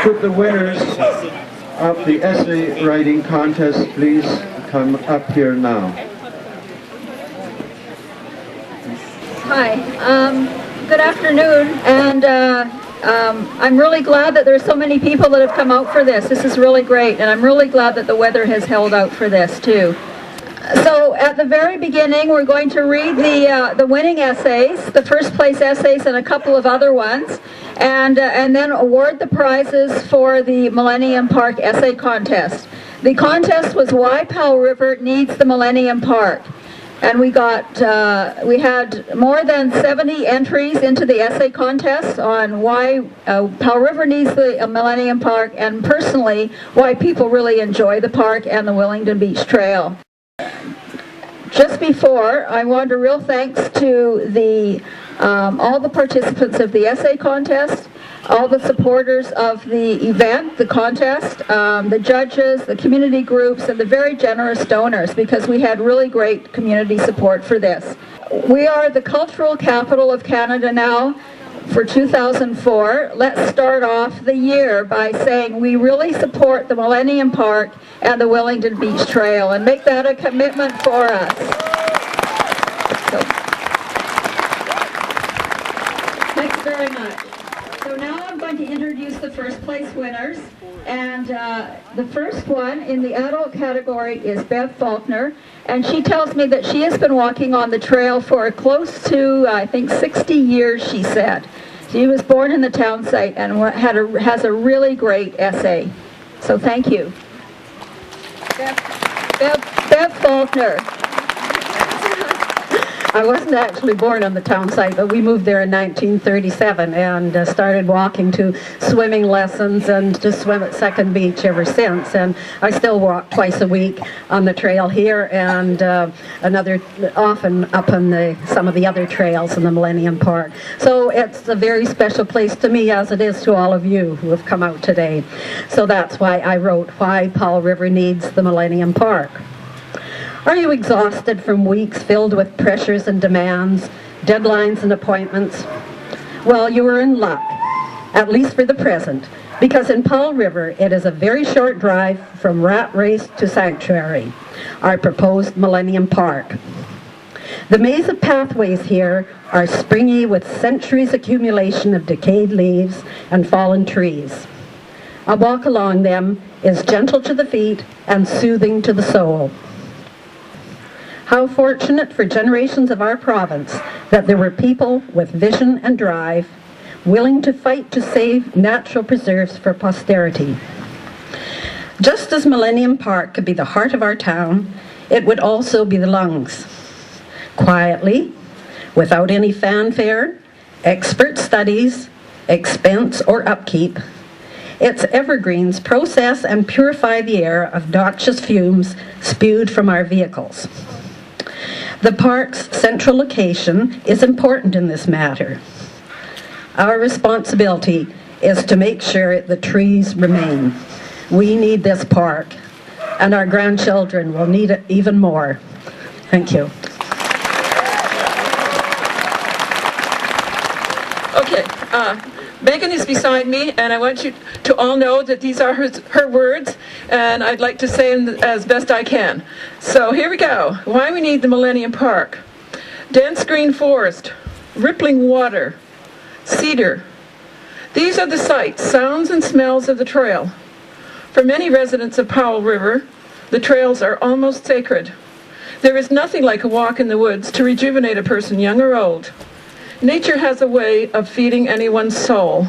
Could the winners of the essay writing contest please come up here now? Hi, good afternoon, and I'm really glad that there's so many people that have come out for this. This is really great, and I'm really glad that the weather has held out for this too. So at the very beginning, we're going to read the winning essays, the first place essays and a couple of other ones, and then award the prizes for the Millenium Park Essay Contest. The contest was Why Powell River Needs the Millenium Park. And we had more than 70 entries into the essay contest on why Powell River needs the Millenium Park, and personally, why people really enjoy the park and the Willingdon Beach Trail. Just before, I want a real thanks to all the participants of the essay contest, all the supporters of the event, the contest, the judges, the community groups, and the very generous donors, because we had really great community support for this. We are the cultural capital of Canada now for 2004. Let's start off the year by saying we really support the Millenium Park and the Willingdon Beach Trail, and make that a commitment for us. Thanks very much. So now I'm going to introduce the first place winners, and the first one in the adult category is Bev Faulkner, and she tells me that she has been walking on the trail for close to, I think, 60 years, she said. She was born in the town site and has a really great essay. So thank you. Bev Faulkner. I wasn't actually born on the town site, but we moved there in 1937 and started walking to swimming lessons and to swim at Second Beach ever since. And I still walk twice a week on the trail here and often up on some of the other trails in the Millenium Park. So it's a very special place to me, as it is to all of you who have come out today. So that's why I wrote Why Powell River Needs the Millenium Park. Are you exhausted from weeks filled with pressures and demands, deadlines and appointments? Well, you are in luck, at least for the present, because in Powell River it is a very short drive from Rat Race to Sanctuary, our proposed Millenium Park. The maze of pathways here are springy with centuries accumulation of decayed leaves and fallen trees. A walk along them is gentle to the feet and soothing to the soul. How fortunate for generations of our province that there were people with vision and drive, willing to fight to save natural preserves for posterity. Just as Millenium Park could be the heart of our town, it would also be the lungs. Quietly, without any fanfare, expert studies, expense, or upkeep, its evergreens process and purify the air of noxious fumes spewed from our vehicles. The park's central location is important in this matter. Our responsibility is to make sure the trees remain. We need this park, and our grandchildren will need it even more. Thank you. Okay, Megan is beside me, and I want you to all know that these are her words, and I'd like to say them as best I can. So here we go. Why we need the Millenium Park. Dense green forest, rippling water, cedar. These are the sights, sounds, and smells of the trail. For many residents of Powell River, the trails are almost sacred. There is nothing like a walk in the woods to rejuvenate a person, young or old. Nature has a way of feeding anyone's soul.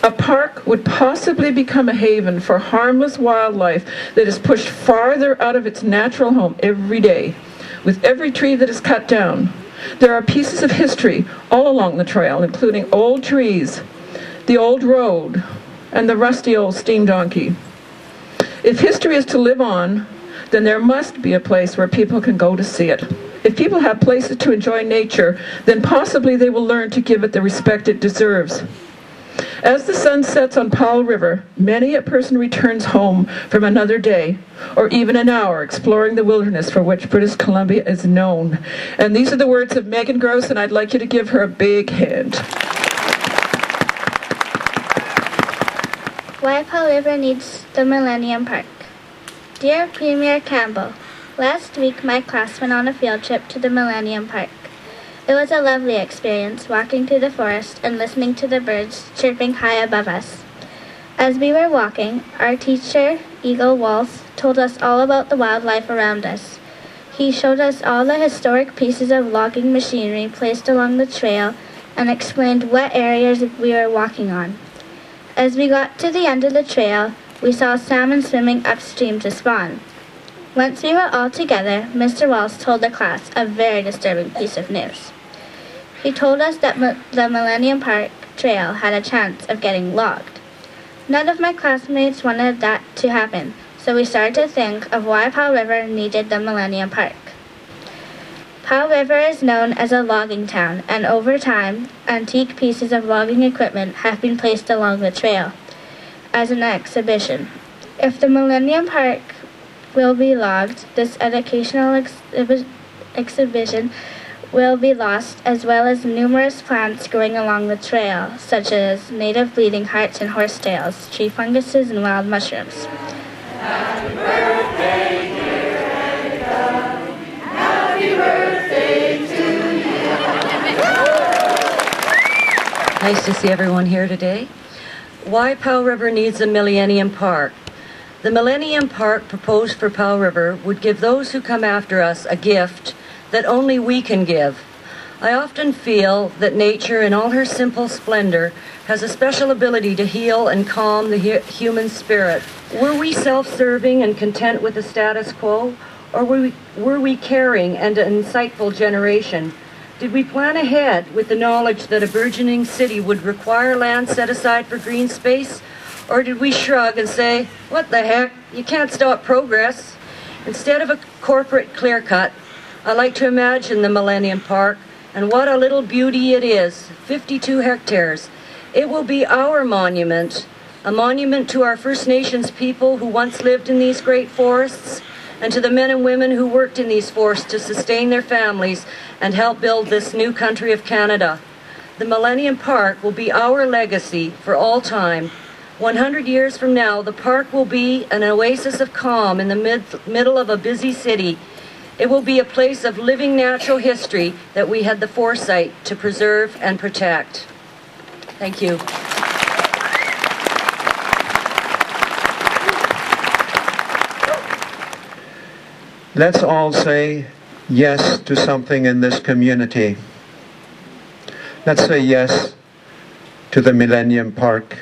A park would possibly become a haven for harmless wildlife that is pushed farther out of its natural home every day. With every tree that is cut down, there are pieces of history all along the trail, including old trees, the old road, and the rusty old steam donkey. If history is to live on, then there must be a place where people can go to see it. If people have places to enjoy nature, then possibly they will learn to give it the respect it deserves. As the sun sets on Powell River, many a person returns home from another day, or even an hour, exploring the wilderness for which British Columbia is known. And these are the words of Megan Gross, and I'd like you to give her a big hand. Why Powell River needs the Millenium Park. Dear Premier Campbell, last week my class went on a field trip to the Millenium Park. It was a lovely experience walking through the forest and listening to the birds chirping high above us. As we were walking, our teacher, Eagle Walls, told us all about the wildlife around us. He showed us all the historic pieces of logging machinery placed along the trail and explained what areas we were walking on. As we got to the end of the trail, we saw salmon swimming upstream to spawn. Once we were all together, Mr. Walls told the class a very disturbing piece of news. He told us that the Millenium Park Trail had a chance of getting logged. None of my classmates wanted that to happen, so we started to think of why Powell River needed the Millenium Park. Powell River is known as a logging town, and over time, antique pieces of logging equipment have been placed along the trail as an exhibition. If the Millenium Park will be logged, this educational exhibition will be lost, as well as numerous plants growing along the trail, such as native bleeding hearts and horsetails, tree funguses, and wild mushrooms. Happy birthday, dear Annika. Happy birthday to you. Nice to see everyone here today. Why Powell River needs a Millenium Park. The Millenium Park proposed for Powell River would give those who come after us a gift that only we can give. I often feel that nature in all her simple splendor has a special ability to heal and calm the human spirit. Were we self-serving and content with the status quo, or were we caring and an insightful generation? Did we plan ahead with the knowledge that a burgeoning city would require land set aside for green space? Or did we shrug and say, what the heck, you can't stop progress? Instead of a corporate clear-cut, I like to imagine the Millenium Park, and what a little beauty it is, 52 hectares. It will be our monument, a monument to our First Nations people who once lived in these great forests, and to the men and women who worked in these forests to sustain their families and help build this new country of Canada. The Millenium Park will be our legacy for all time. 100 years from now, the park will be an oasis of calm in the middle of a busy city. It will be a place of living natural history that we had the foresight to preserve and protect. Thank you. Let's all say yes to something in this community. Let's say yes to the Millenium Park.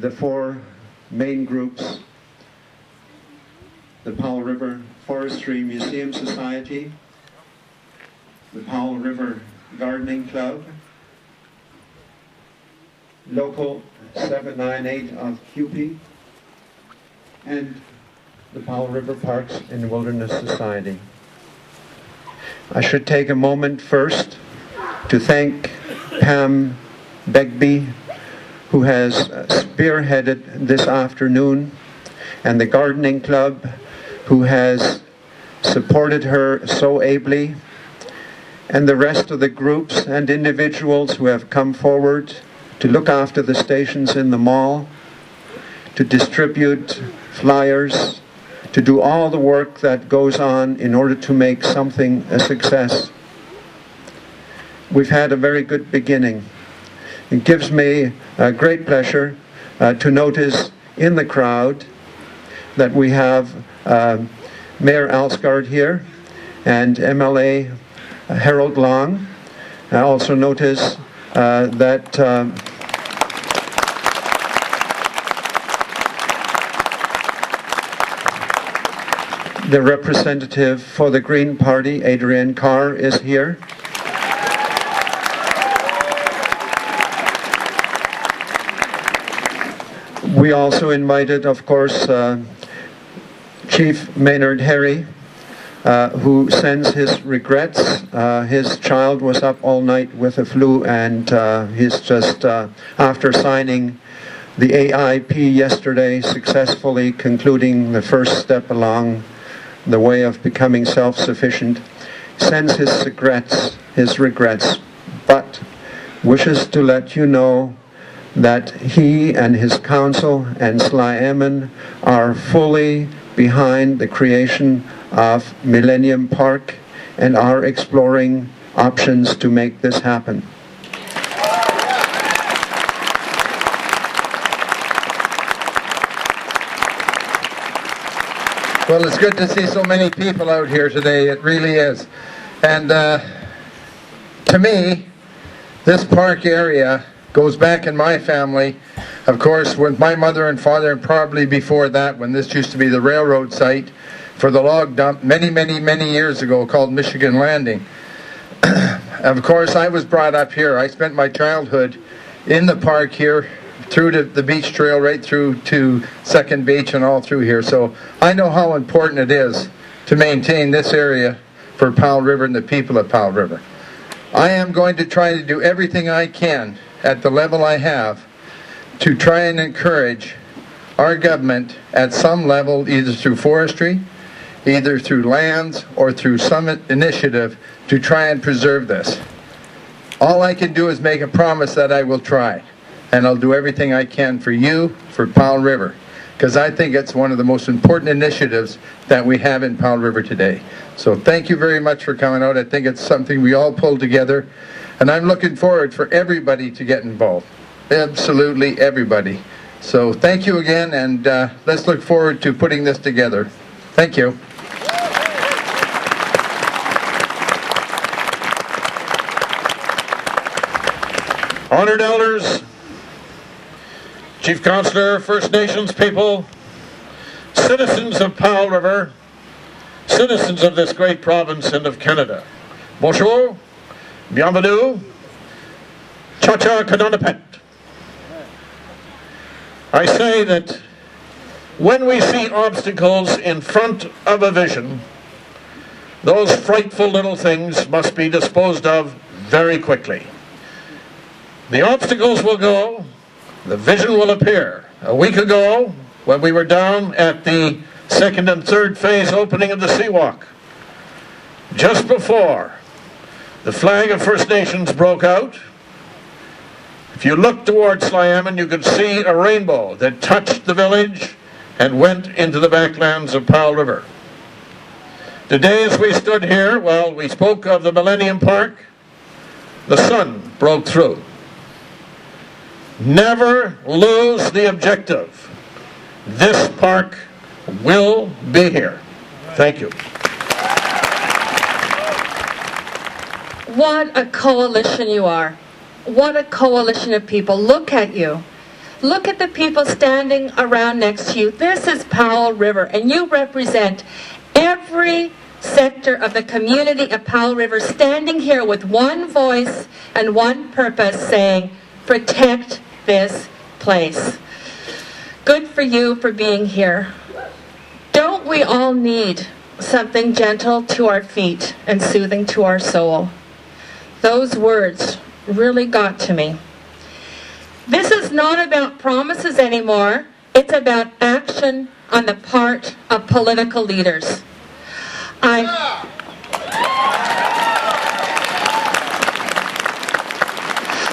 The four main groups: the Powell River Forestry Museum Society, the Powell River Gardening Club, Local 798 of QP, and the Powell River Parks and Wilderness Society. I should take a moment first to thank Pam Begbie, who has spearheaded this afternoon, and the Gardening Club, who has supported her so ably, and the rest of the groups and individuals who have come forward to look after the stations in the mall, to distribute flyers, to do all the work that goes on in order to make something a success. We've had a very good beginning. It gives me great pleasure to notice in the crowd that we have Mayor Alsgaard here and MLA Harold Long. I also notice that the representative for the Green Party, Adrienne Carr, is here. We also invited, of course, Chief Maynard Harry, who sends his regrets. His child was up all night with the flu, and he's just, after signing the AIP yesterday, successfully concluding the first step along the way of becoming self-sufficient, sends his regrets, but wishes to let you know that he and his council and Sliammon are fully behind the creation of Millenium Park and are exploring options to make this happen. Well, it's good to see so many people out here today. It really is. And to me, this park area goes back in my family, of course, with my mother and father, and probably before that, when this used to be the railroad site for the log dump many, many, many years ago, called Michigan Landing. Of course, I was brought up here. I spent my childhood in the park here, through to the beach trail, right through to Second Beach and all through here. So I know how important it is to maintain this area for Powell River and the people of Powell River. I am going to try to do everything I can at the level I have to try and encourage our government at some level, either through forestry, either through lands, or through some initiative to try and preserve this. All I can do is make a promise that I will try. And I'll do everything I can for you, for Powell River, because I think it's one of the most important initiatives that we have in Powell River today. So thank you very much for coming out. I think it's something we all pull together, and I'm looking forward for everybody to get involved. Absolutely everybody. So thank you again, and let's look forward to putting this together. Thank you. Honored elders, Chief Councillor, First Nations people, citizens of Powell River, citizens of this great province and of Canada. Bonjour, bienvenue, cha-cha kanonapet. I say that when we see obstacles in front of a vision, those frightful little things must be disposed of very quickly. The obstacles will go, the vision will appear. A week ago, when we were down at the second and third phase opening of the Seawalk, just before the flag of First Nations broke out, if you looked towards Sliammon, you could see a rainbow that touched the village and went into the backlands of Powell River. Today, as we stood here, well, we spoke of the Millenium Park, the sun broke through. Never lose the objective. This park will be here. Thank you. What a coalition you are. What a coalition of people. Look at you. Look at the people standing around next to you. This is Powell River, and you represent every sector of the community of Powell River standing here with one voice and one purpose, saying, protect this place. Good for you for being here. Don't we all need something gentle to our feet and soothing to our soul? Those words really got to me. This is not about promises anymore. It's about action on the part of political leaders.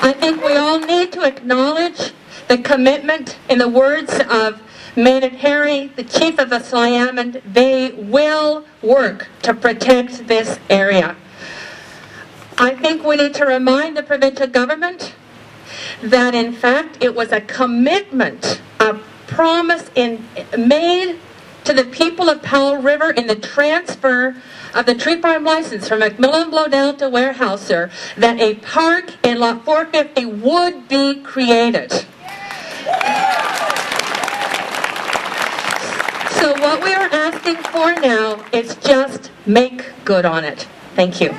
I think we all need to acknowledge the commitment in the words of Maynard Harry, the chief of the Sliammon. They will work to protect this area. I think we need to remind the provincial government that in fact it was a commitment, a promise made to the people of Powell River in the transfer of the tree farm license from Macmillan Blodell to Warehouser, that a park in Lot 450 would be created. So what we are asking for now is just make good on it. Thank you.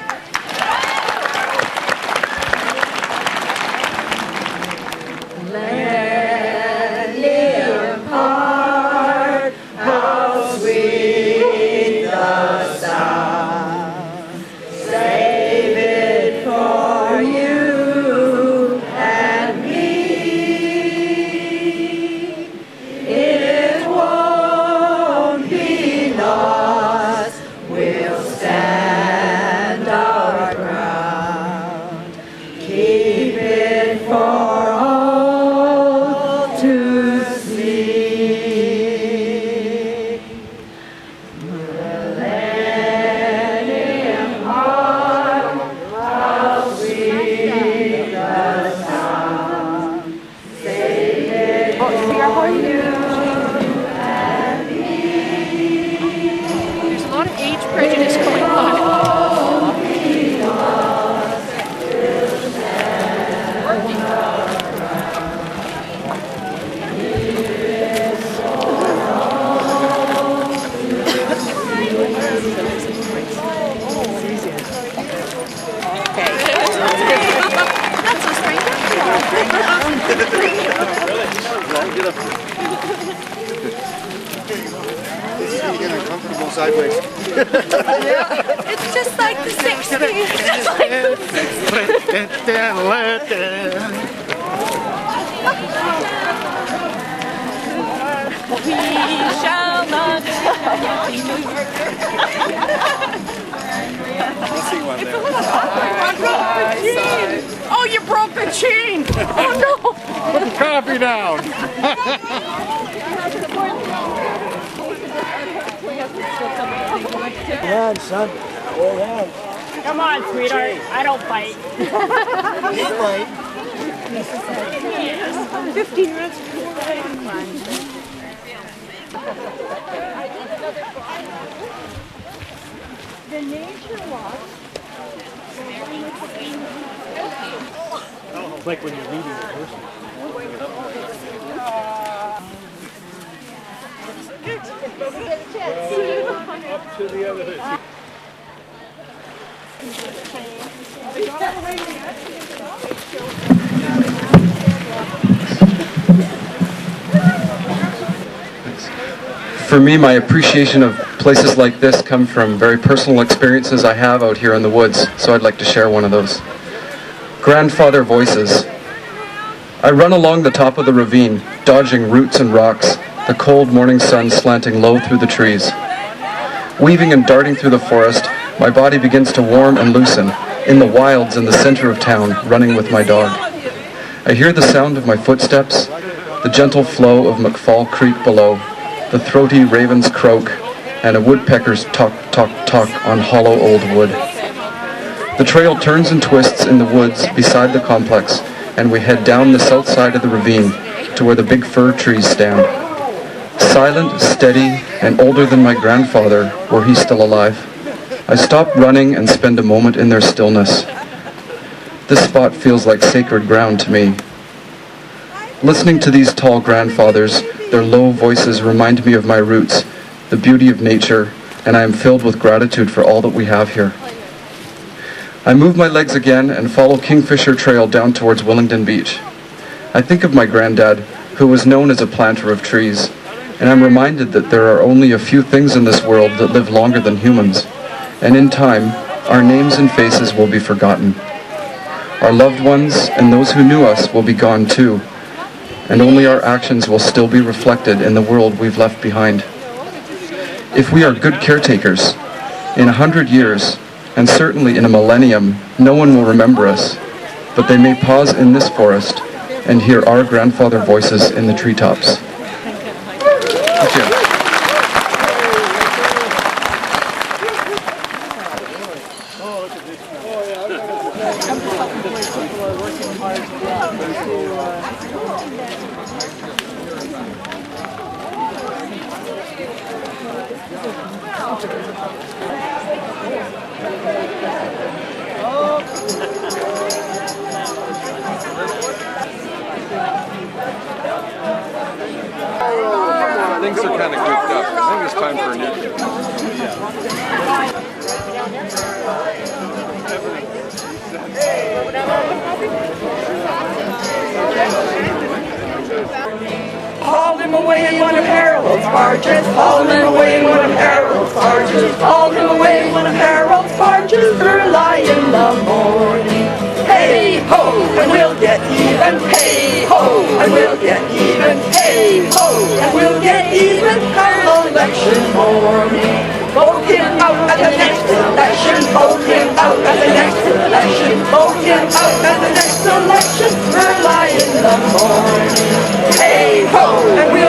get uncomfortable sideways. It's just like the 60s. We shall not. We'll see one there. Oh, you broke the chain! Oh no! Put the coffee down. Hold on, son. Hold on. Come on, sweetheart. I don't fight. You fight. 15 minutes. The nature walk. It's like when you're reading a person. Up to the other. For me, my appreciation of places like this come from very personal experiences I have out here in the woods, so I'd like to share one of those. Grandfather voices. I run along the top of the ravine, dodging roots and rocks, the cold morning sun slanting low through the trees. Weaving and darting through the forest, my body begins to warm and loosen, in the wilds in the center of town, running with my dog. I hear the sound of my footsteps, the gentle flow of McFall Creek below, the throaty raven's croak, and a woodpecker's tock, tock, tock on hollow old wood. The trail turns and twists in the woods beside the complex, and we head down the south side of the ravine to where the big fir trees stand. Silent, steady, and older than my grandfather, were he still alive. I stop running and spend a moment in their stillness. This spot feels like sacred ground to me. Listening to these tall grandfathers, their low voices remind me of my roots, the beauty of nature, and I am filled with gratitude for all that we have here. I move my legs again and follow Kingfisher Trail down towards Willingdon Beach. I think of my granddad, who was known as a planter of trees, and I'm reminded that there are only a few things in this world that live longer than humans, and in time, our names and faces will be forgotten. Our loved ones and those who knew us will be gone too, and only our actions will still be reflected in the world we've left behind. If we are good caretakers, in 100 years, and certainly in a millennium, no one will remember us, but they may pause in this forest and hear our grandfather voices in the treetops. Thank you. Things are kind of grouped up. I think it's time for a new kid. Hauled him away in one of Harold's barges. Hauled him away in one of Harold's barges. Hauled him away in one of Harold's barges. Early in the morning. Hey ho, and we'll get even. Hey ho, and we'll get even. Hey ho, and we'll get even. Come election morning. Vote him out at the next election. Vote him out at the next election. Vote him out at the next election. Early in the morning. Hey ho, and we'll